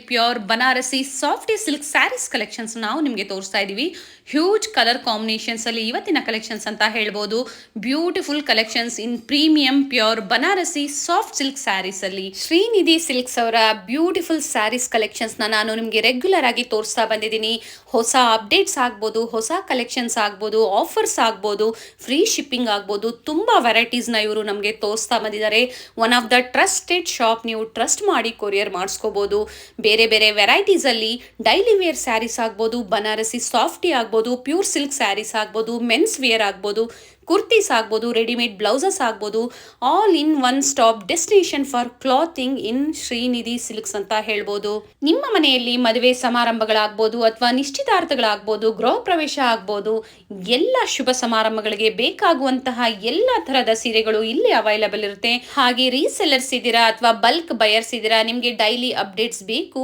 Pure Banarasi soft silk saris collections ನಾವು ನಿಮಗೆ ತೋರಿಸ್ತಾ ಇದ್ದೀವಿ. ಹ್ಯೂಜ್ ಕಲರ್ ಕಾಂಬಿನೇಷನ್ಸ್ ಅಲ್ಲಿ ಇವತ್ತಿನ ಕಲೆಕ್ಷನ್ಸ್ ಅಂತ ಹೇಳ್ಬೋದು. Beautiful collections in premium pure Banarasi soft silk sarees ಅಲ್ಲಿ ಶ್ರೀನಿಧಿ ಸಿಲ್ಕ್ಸ್ ಅವರ ಬ್ಯೂಟಿಫುಲ್ ಸ್ಯಾರೀಸ್ ಕಲೆಕ್ಷನ್ಸ್ ನಾನು ನಿಮಗೆ ರೆಗ್ಯುಲರ್ ಆಗಿ ತೋರಿಸ್ತಾ ಬಂದಿದ್ದೀನಿ. ಹೊಸ ಅಪ್ಡೇಟ್ಸ್ ಆಗ್ಬೋದು, ಹೊಸ ಕಲೆಕ್ಷನ್ಸ್ ಆಗ್ಬೋದು, ಆಫರ್ಸ್ ಆಗ್ಬೋದು, ಫ್ರೀ ಶಿಪ್ಪಿಂಗ್ ಆಗ್ಬೋದು, ತುಂಬಾ ವೆರೈಟೀಸ್ ನ ಇವರು ನಮಗೆ ತೋರಿಸ್ತಾ ಬಂದಿದ್ದಾರೆ. One of the trusted shop, ನೀವು ಟ್ರಸ್ಟ್ ಮಾಡಿ ಕೊರಿಯರ್ ಮಾಡಿಸ್ಕೋಬಹುದು. ಬೇರೆ ಬೇರೆ ವೆರೈಟೀಸ್ ಅಲ್ಲಿ ಡೈಲಿ ವೇರ್ ಸ್ಯಾರೀಸ್ ಆಗ್ಬೋದು, ಬನಾರಸಿ ಸಾಫ್ಟಿ ಆಗ್ಬೋದು, ಪ್ಯೂರ್ ಸಿಲ್ಕ್ ಸ್ಯಾರೀಸ್ ಆಗ್ಬೋದು, ಮೆನ್ಸ್ ವೇರ್ ಆಗ್ಬೋದು, ಕುರ್ತೀಸ್ ಆಗ್ಬೋದು, ರೆಡಿಮೇಡ್ ಬ್ಲೌಸಸ್ ಆಗ್ಬೋದು, all in one stop destination for clothing in Srinidhi silks ಅಂತ ಹೇಳ್ಬೋದು. ನಿಮ್ಮ ಮನೆಯಲ್ಲಿ ಮದುವೆ ಸಮಾರಂಭಗಳಾಗ್ಬೋದು ಅಥವಾ ನಿಶ್ಚಿತಾರ್ಥಗಳಾಗ್ಬೋದು, ಗೃಹ ಪ್ರವೇಶ ಆಗ್ಬೋದು, ಎಲ್ಲ ಶುಭ ಸಮಾರಂಭಗಳಿಗೆ ಬೇಕಾಗುವಂತಹ ಎಲ್ಲ ತರಹದ ಸೀರೆಗಳು ಇಲ್ಲಿ ಅವೈಲಬಲ್ ಇರುತ್ತೆ. ಹಾಗೆ ರೀಸೆಲ್ಲರ್ಸ್ ಇದ್ದೀರಾ ಅಥವಾ ಬಲ್ಕ್ ಬಯರ್ಸ್ ಇದ್ದೀರಾ, ನಿಮಗೆ ಡೈಲಿ ಅಪ್ಡೇಟ್ಸ್ ಬೇಕು